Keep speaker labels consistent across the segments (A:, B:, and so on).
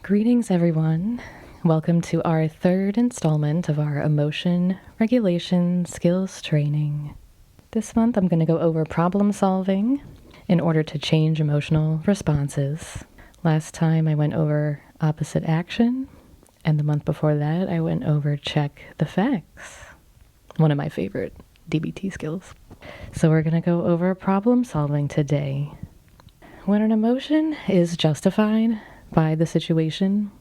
A: Greetings, everyone. Welcome to our third installment of our emotion regulation skills training. This month, I'm going to go over problem solving in order to change emotional responses. Last time, I went over opposite action, and the month before that, I went over check the facts. One of my favorite DBT skills. So we're going to go over problem solving today. When an emotion is justified by the situation,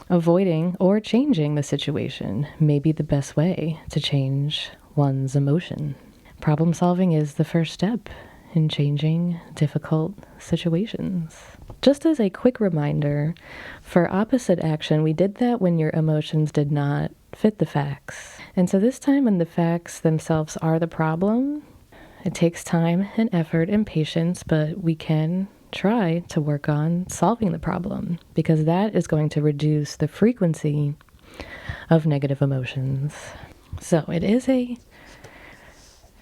A: avoiding or changing the situation may be the best way to change one's emotion. Problem solving is the first step in changing difficult situations. Just as a quick reminder, for opposite action, we did that when your emotions did not fit the facts. And so this time when the facts themselves are the problem, it takes time and effort and patience, but we can try to work on solving the problem because that is going to reduce the frequency of negative emotions. So it is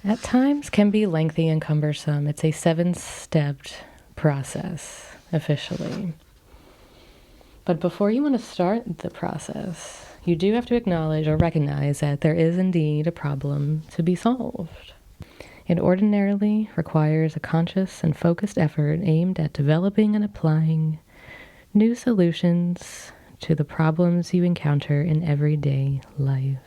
A: at times can be lengthy and cumbersome. It's a 7-stepped process officially. But before you want to start the process, you do have to acknowledge or recognize that there is indeed a problem to be solved. It ordinarily requires a conscious and focused effort aimed at developing and applying new solutions to the problems you encounter in everyday life.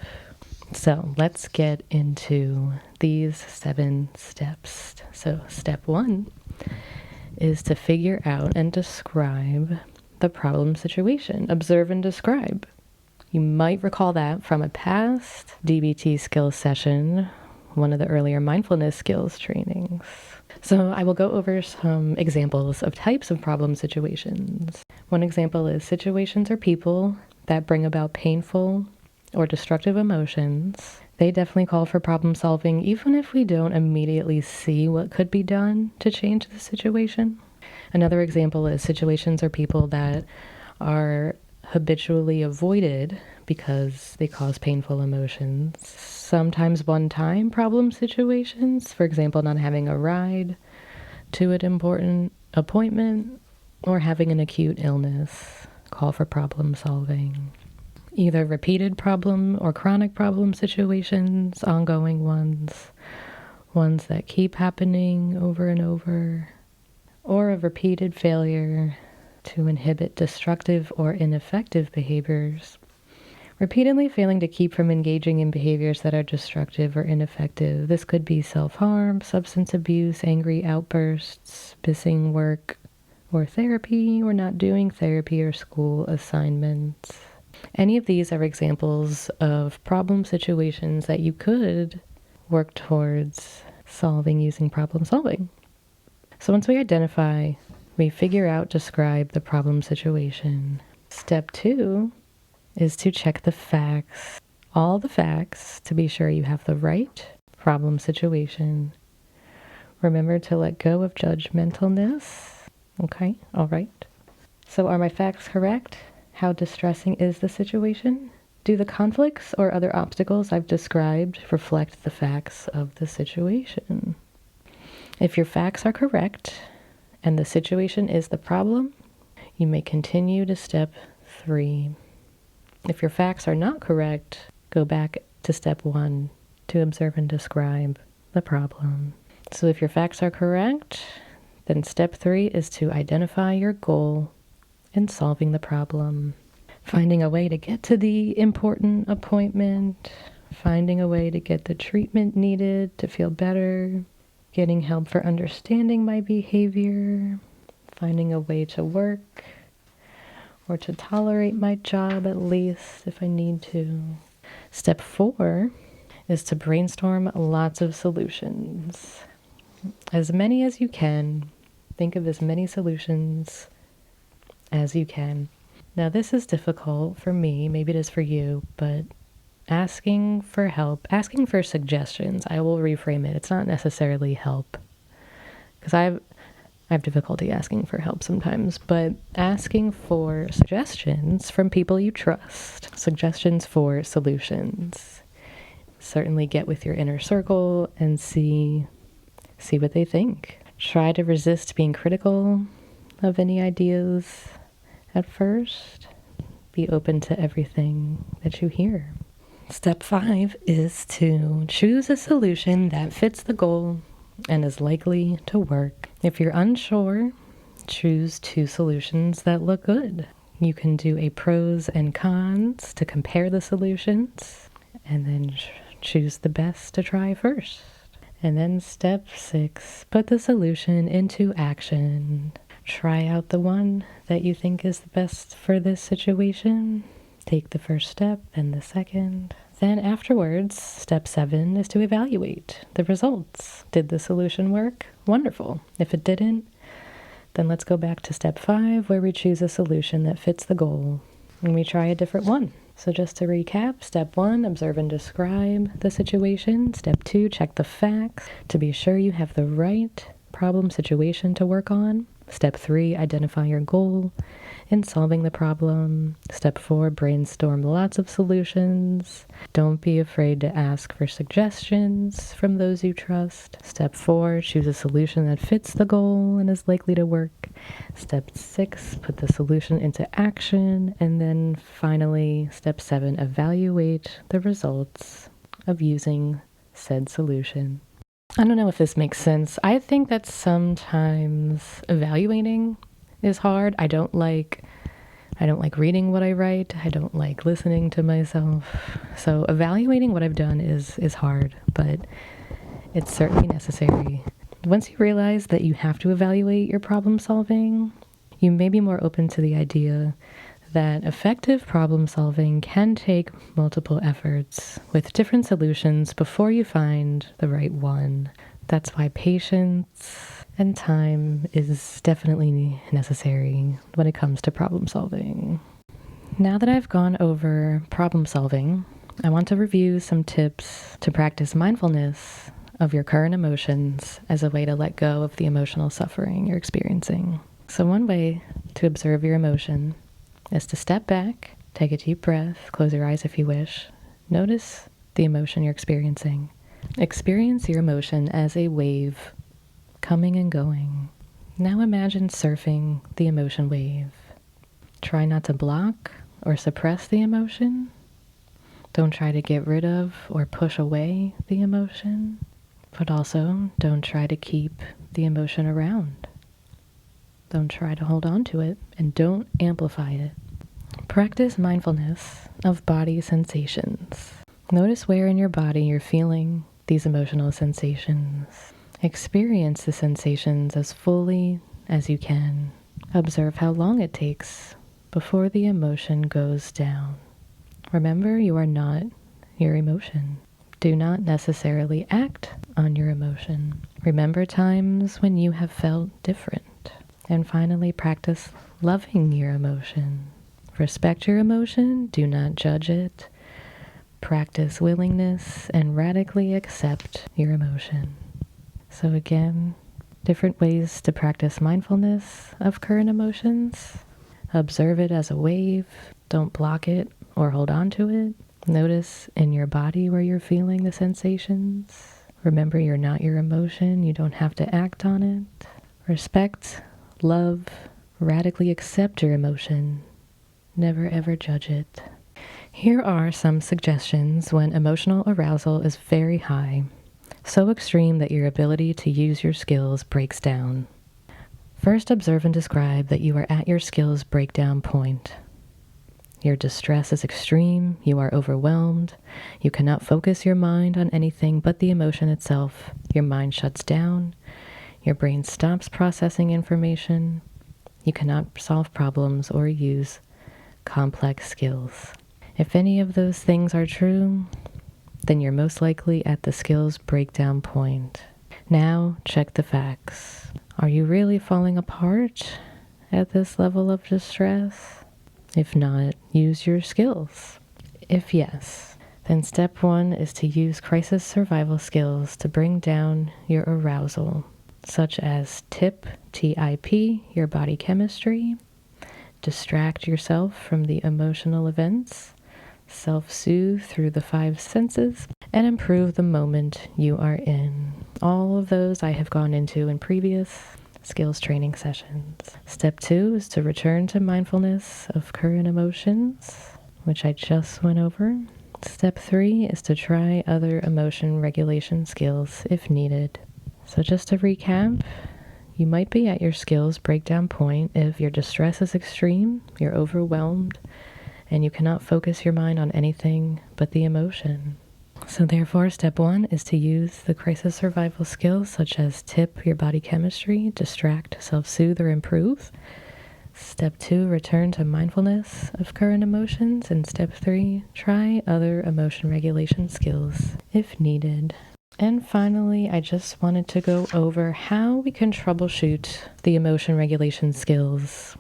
A: So let's get into these 7 steps. So step 1 is to figure out and describe the problem situation. Observe and describe. You might recall that from a past DBT skills session, one of the earlier mindfulness skills trainings. So I will go over some examples of types of problem situations. One example is situations or people that bring about painful or destructive emotions. They definitely call for problem solving, even if we don't immediately see what could be done to change the situation. Another example is situations or people that are habitually avoided because they cause painful emotions. Sometimes one-time problem situations, for example, not having a ride to an important appointment or having an acute illness, call for problem solving. Either repeated problem or chronic problem situations, ongoing ones that keep happening over and over, or a repeated failure to inhibit destructive or ineffective behaviors. Repeatedly failing to keep from engaging in behaviors that are destructive or ineffective. This could be self-harm, substance abuse, angry outbursts, missing work or therapy, or not doing therapy or school assignments. Any of these are examples of problem situations that you could work towards solving using problem solving. So once we identify, we figure out, describe the problem situation. Step 2 is to check the facts, all the facts, to be sure you have the right problem situation. Remember to let go of judgmentalness. Okay, all right. So are my facts correct? How distressing is the situation? Do the conflicts or other obstacles I've described reflect the facts of the situation? If your facts are correct and the situation is the problem, you may continue to step 3. If your facts are not correct, go back to step 1 to observe and describe the problem. So if your facts are correct, then step 3 is to identify your goal in solving the problem. Finding a way to get to the important appointment, finding a way to get the treatment needed to feel better, getting help for understanding my behavior, finding a way to work, or to tolerate my job at least if I need to. Step 4 is to brainstorm lots of solutions. As many as you can. Think of as many solutions as you can. Now this is difficult for me, maybe it is for you, but asking for help, asking for suggestions, I will reframe it. It's not necessarily help. Because I have difficulty asking for help sometimes, but asking for suggestions from people you trust, suggestions for solutions. Certainly get with your inner circle and see what they think. Try to resist being critical of any ideas at first, Be open to everything that you hear. Step 5 is to choose a solution that fits the goal and is likely to work. If you're unsure, choose 2 solutions that look good. You can do a pros and cons to compare the solutions, and then choose the best to try first. And then step 6, put the solution into action. Try out the one that you think is the best for this situation. Take the first step, then the second. Then afterwards, step 7 is to evaluate the results. Did the solution work? Wonderful. If it didn't, then let's go back to step 5, where we choose a solution that fits the goal, and we try a different one. So just to recap, step 1, observe and describe the situation. Step 2, check the facts to be sure you have the right problem situation to work on. Step 3, identify your goal in solving the problem. Step 4, brainstorm lots of solutions. Don't be afraid to ask for suggestions from those you trust. Step 4, choose a solution that fits the goal and is likely to work. Step 6, put the solution into action. And then finally, step 7, evaluate the results of using said solution. I don't know if this makes sense. I think that sometimes evaluating is hard. I don't like reading what I write. I don't like listening to myself. So evaluating what I've done is hard, but it's certainly necessary. Once you realize that you have to evaluate your problem solving, you may be more open to the idea that effective problem solving can take multiple efforts with different solutions before you find the right one. That's why patience and time is definitely necessary when it comes to problem solving. Now that I've gone over problem solving, I want to review some tips to practice mindfulness of your current emotions as a way to let go of the emotional suffering you're experiencing. So one way to observe your emotion is to step back, take a deep breath, close your eyes if you wish. Notice the emotion you're experiencing. Experience your emotion as a wave, coming and going. Now imagine surfing the emotion wave. Try not to block or suppress the emotion. Don't try to get rid of or push away the emotion, but also don't try to keep the emotion around. Don't try to hold on to it, and don't amplify it. Practice mindfulness of body sensations. Notice where in your body you're feeling these emotional sensations. Experience the sensations as fully as you can. Observe how long it takes before the emotion goes down. Remember, you are not your emotion. Do not necessarily act on your emotion. Remember times when you have felt different. And finally, practice loving your emotion. Respect your emotion, do not judge it. Practice willingness and radically accept your emotion. So again, different ways to practice mindfulness of current emotions. Observe it as a wave. Don't block it or hold on to it. Notice in your body where you're feeling the sensations. Remember, you're not your emotion. You don't have to act on it. Respect, love, radically accept your emotion. Never ever judge it. Here are some suggestions when emotional arousal is very high, so extreme that your ability to use your skills breaks down. First, observe and describe that you are at your skills breakdown point. Your distress is extreme, you are overwhelmed, you cannot focus your mind on anything but the emotion itself. Your mind shuts down, your brain stops processing information, you cannot solve problems or use complex skills. If any of those things are true, then you're most likely at the skills breakdown point. Now, check the facts. Are you really falling apart at this level of distress? If not, use your skills. If yes, then step 1 is to use crisis survival skills to bring down your arousal, such as TIP, T-I-P, your body chemistry, distract yourself from the emotional events, self-soothe through the 5 senses, and improve the moment you are in. All of those I have gone into in previous skills training sessions. Step 2 is to return to mindfulness of current emotions, which I just went over. Step 3 is to try other emotion regulation skills if needed. So just to recap, you might be at your skills breakdown point if your distress is extreme, you're overwhelmed, and you cannot focus your mind on anything but the emotion. So therefore, step 1 is to use the crisis survival skills such as tip your body chemistry, distract, self-soothe, or improve. Step 2, return to mindfulness of current emotions. And step 3, try other emotion regulation skills if needed. And finally, I just wanted to go over how we can troubleshoot the emotion regulation skills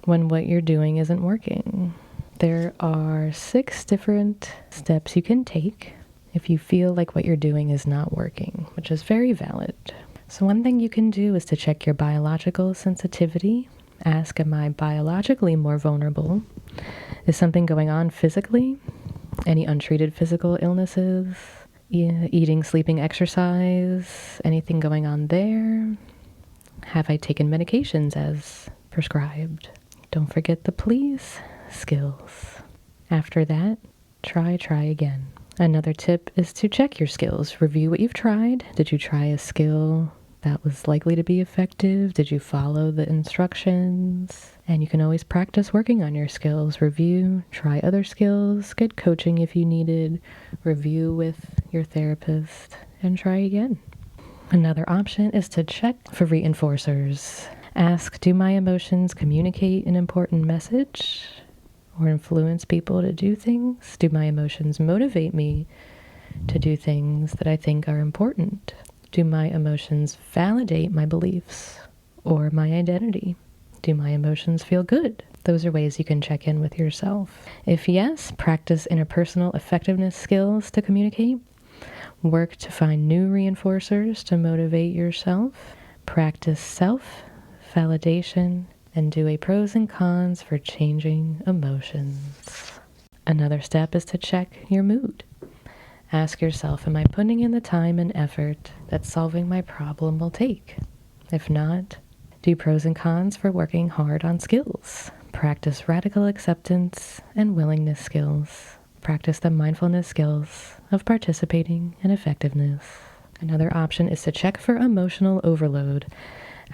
A: when what you're doing isn't working. There are 6 different steps you can take if you feel like what you're doing is not working, which is very valid. So one thing you can do is to check your biological sensitivity. Ask, am I biologically more vulnerable? Is something going on physically? Any untreated physical illnesses? Eating, sleeping, exercise? Anything going on there? Have I taken medications as prescribed? Don't forget the please skills. After that, try again. Another tip is to check your skills. Review what you've tried. Did you try a skill that was likely to be effective? Did you follow the instructions? And you can always practice working on your skills. Review, try other skills, get coaching if you needed, review with your therapist, and try again. Another option is to check for reinforcers. Ask, do my emotions communicate an important message or influence people to do things? Do my emotions motivate me to do things that I think are important? Do my emotions validate my beliefs or my identity? Do my emotions feel good? Those are ways you can check in with yourself. If yes, practice interpersonal effectiveness skills to communicate. Work to find new reinforcers to motivate yourself. Practice self-validation and do a pros and cons for changing emotions. Another step is to check your mood. Ask yourself, am I putting in the time and effort that solving my problem will take? If not, do pros and cons for working hard on skills. Practice radical acceptance and willingness skills. Practice the mindfulness skills of participating and effectiveness. Another option is to check for emotional overload.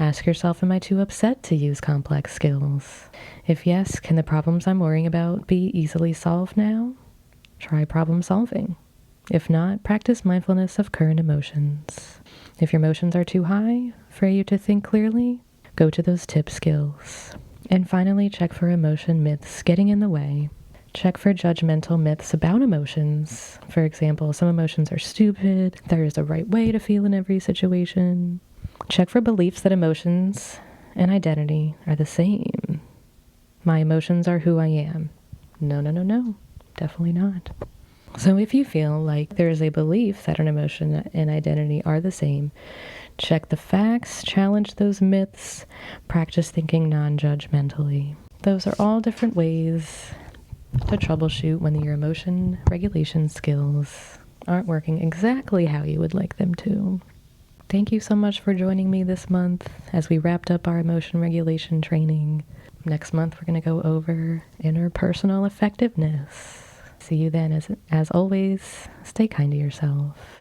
A: Ask yourself, am I too upset to use complex skills? If yes, can the problems I'm worrying about be easily solved now? Try problem solving. If not, practice mindfulness of current emotions. If your emotions are too high for you to think clearly, go to those tip skills. And finally, check for emotion myths getting in the way. Check for judgmental myths about emotions. For example, some emotions are stupid. There is a right way to feel in every situation. Check for beliefs that emotions and identity are the same. My emotions are who I am. No. Definitely not. So if you feel like there is a belief that an emotion and identity are the same, check the facts, challenge those myths, practice thinking non-judgmentally. Those are all different ways to troubleshoot when your emotion regulation skills aren't working exactly how you would like them to. Thank you so much for joining me this month as we wrapped up our emotion regulation training. Next month, we're going to go over interpersonal effectiveness. See you then. As always, stay kind to yourself.